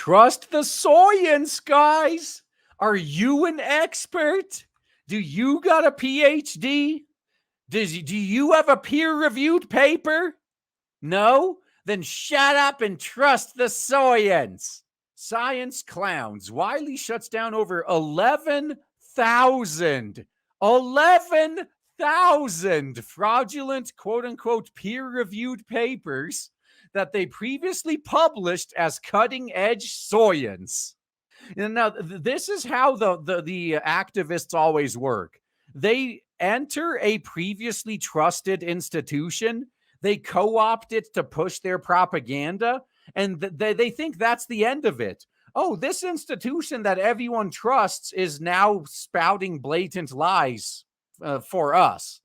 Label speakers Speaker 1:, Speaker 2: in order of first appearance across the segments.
Speaker 1: Trust the science, guys. Are you an expert? Do you got a PhD? Do you have a peer-reviewed paper? No? Then shut up and trust the science. Science clowns. Wiley shuts down over 11,000 fraudulent, quote-unquote, peer-reviewed papers that they previously published as cutting-edge science. And now, this is how the activists always work. They enter a previously trusted institution, they co-opt it to push their propaganda, and they think that's the end of it. Oh, this institution that everyone trusts is now spouting blatant lies for us.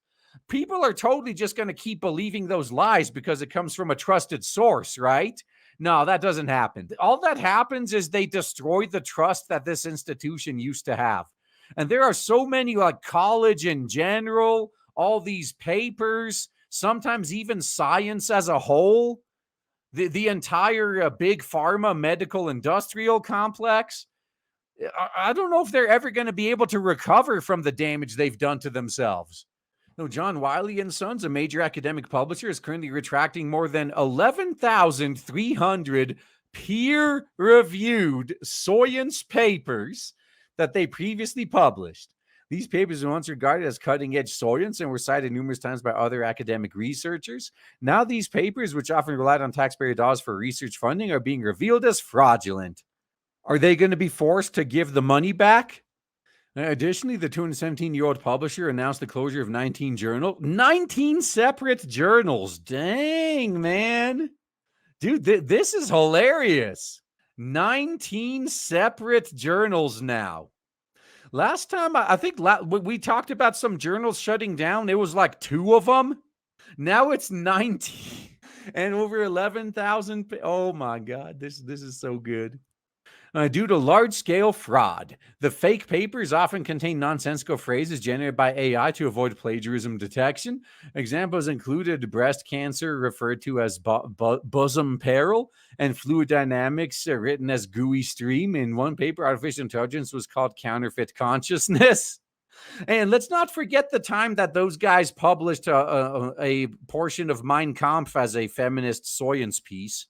Speaker 1: People are totally just going to keep believing those lies because it comes from a trusted source, right? No, that doesn't happen. All that happens is they destroy the trust that this institution used to have. And there are so many, like college in general, all these papers, sometimes even science as a whole, the entire big pharma medical industrial complex. I don't know if they're ever going to be able to recover from the damage they've done to themselves. No, John Wiley and Sons, a major academic publisher, is currently retracting more than 11,300 peer-reviewed science papers that they previously published. These papers were once regarded as cutting-edge science and were cited numerous times by other academic researchers. Now these papers, which often relied on taxpayer dollars for research funding, are being revealed as fraudulent. Are they going to be forced to give the money back? Additionally, the 217-year-old publisher announced the closure of 19 separate journals. Dang, man. Dude, this is hilarious. 19 separate journals now. Last time, I think we talked about some journals shutting down. It was like 2 of them. Now it's 19 and over 11,000. Oh, my God. This is so good. Due to large-scale fraud, the fake papers often contain nonsensical phrases generated by AI to avoid plagiarism detection. Examples included breast cancer, referred to as bosom peril, and fluid dynamics, written as gooey stream. In one paper, artificial intelligence was called counterfeit consciousness. And let's not forget the time that those guys published a portion of Mein Kampf as a feminist science piece.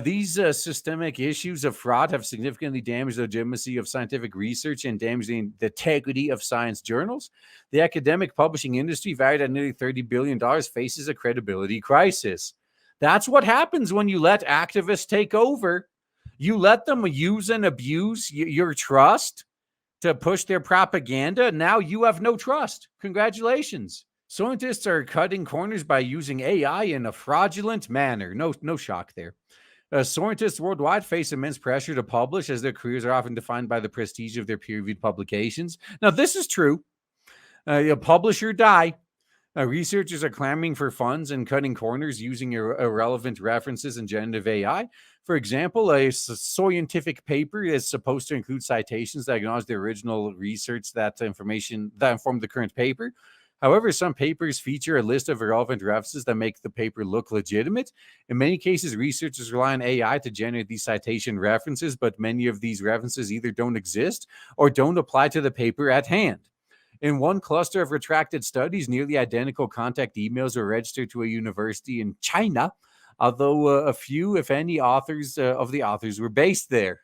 Speaker 1: These systemic issues of fraud have significantly damaged the legitimacy of scientific research and damaged the integrity of science journals. The academic publishing industry, valued at nearly $30 billion, faces a credibility crisis. That's what happens when you let activists take over. You let them use and abuse your trust to push their propaganda. Now you have no trust. Congratulations. Scientists are cutting corners by using AI in a fraudulent manner. No shock there. Scientists worldwide face immense pressure to publish, as their careers are often defined by the prestige of their peer-reviewed publications. Now, this is true. Publish or die. Researchers are clamoring for funds and cutting corners using irrelevant references and generative AI. For example, a scientific paper is supposed to include citations that acknowledge the original research that informed the current paper. However, some papers feature a list of irrelevant references that make the paper look legitimate. In many cases, researchers rely on AI to generate these citation references, but many of these references either don't exist or don't apply to the paper at hand. In one cluster of retracted studies, nearly identical contact emails were registered to a university in China, although a few, if any, authors were based there.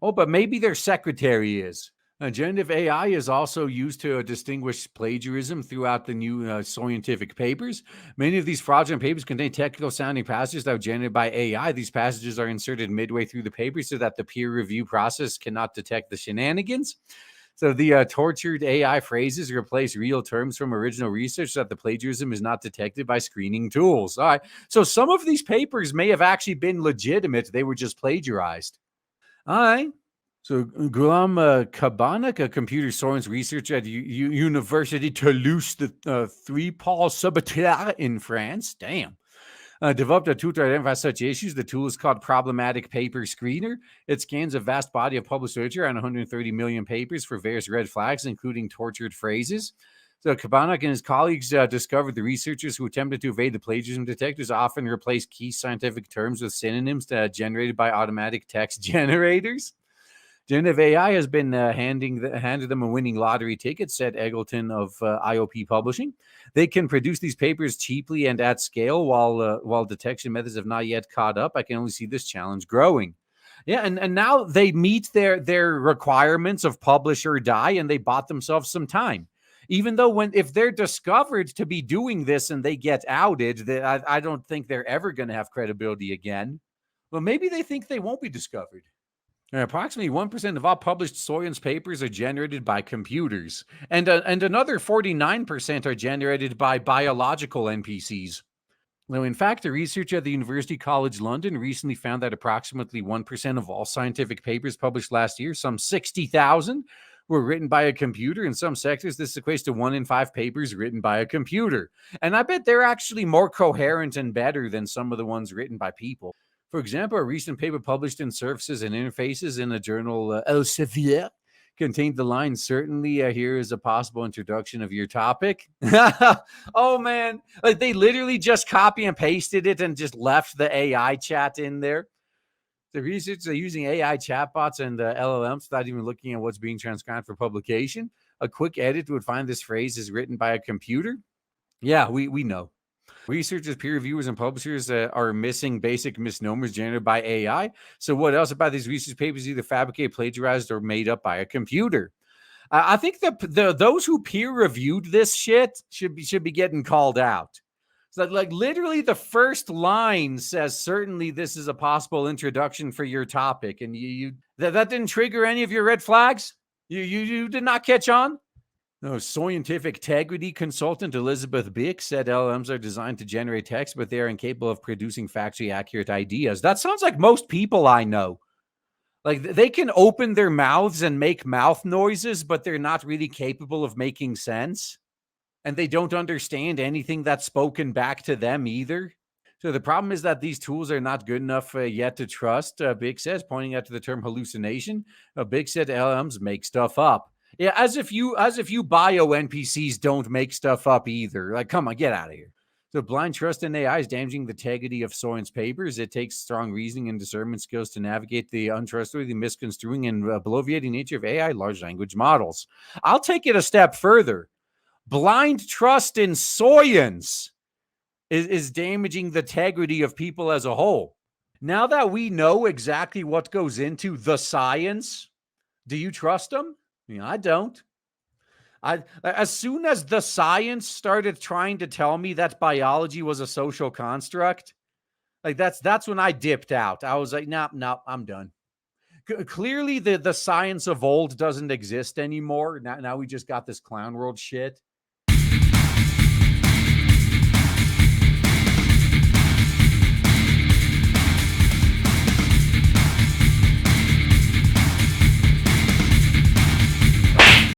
Speaker 1: Oh, but maybe their secretary is. Generative AI is also used to distinguish plagiarism throughout the new scientific papers. Many of these fraudulent papers contain technical sounding passages that were generated by AI. These passages are inserted midway through the paper so that the peer review process cannot detect the shenanigans. So the tortured AI phrases replace real terms from original research so that the plagiarism is not detected by screening tools. All right. So some of these papers may have actually been legitimate. They were just plagiarized. All right. So Guillaume Cabanak, a computer science researcher at University Toulouse, the 3 Paul Sabatier in France, developed a tool to identify such issues. The tool is called Problematic Paper Screener. It scans a vast body of published literature on 130 million papers for various red flags, including tortured phrases. So Kabanak and his colleagues discovered the researchers who attempted to evade the plagiarism detectors often replaced key scientific terms with synonyms generated by automatic text generators. Generative AI has been handed them a winning lottery ticket, said Eggleton of IOP Publishing. They can produce these papers cheaply and at scale while detection methods have not yet caught up. I can only see this challenge growing. Yeah, and now they meet their requirements of publish or die, and they bought themselves some time. Even though if they're discovered to be doing this and they get outed, I don't think they're ever going to have credibility again. Well, maybe they think they won't be discovered. Approximately 1% of all published science papers are generated by computers, and another 49% are generated by biological NPCs. Now, in fact, a researcher at the University College London recently found that approximately 1% of all scientific papers published last year, some 60,000, were written by a computer. In some sectors, this equates to 1 in 5 papers written by a computer. And I bet they're actually more coherent and better than some of the ones written by people. For example, a recent paper published in Surfaces and Interfaces in the journal Elsevier contained the line, certainly here is a possible introduction of your topic. Oh, man. Like they literally just copy and pasted it and just left the AI chat in there. The researchers are using AI chatbots and LLMs without even looking at what's being transcribed for publication. A quick edit would find this phrase is written by a computer. Yeah, we know. Researchers, peer reviewers, and publishers are missing basic misnomers generated by AI. So what else about these research papers either fabricated, plagiarized, or made up by a computer? I think those who peer reviewed this shit should be getting called out. So like literally the first line says, certainly this is a possible introduction for your topic. And that didn't trigger any of your red flags? You did not catch on? No, scientific integrity consultant Elizabeth Bick said LLMs are designed to generate text, but they are incapable of producing factually accurate ideas. That sounds like most people I know. Like they can open their mouths and make mouth noises, but they're not really capable of making sense. And they don't understand anything that's spoken back to them either. So the problem is that these tools are not good enough yet to trust, Big says, pointing out to the term hallucination. Big said LLMs make stuff up. Yeah, as if you bio NPCs don't make stuff up either. Like, come on, get out of here. So blind trust in AI is damaging the integrity of science papers. It takes strong reasoning and discernment skills to navigate the untrustworthy, misconstruing, and bloviating nature of AI large language models. I'll take it a step further. Blind trust in science is damaging the integrity of people as a whole. Now that we know exactly what goes into the science, do you trust them? I don't. As soon as the science started trying to tell me that biology was a social construct, like that's when I dipped out. I was like, no, I'm done. Clearly, the science of old doesn't exist anymore. Now we just got this clown world shit.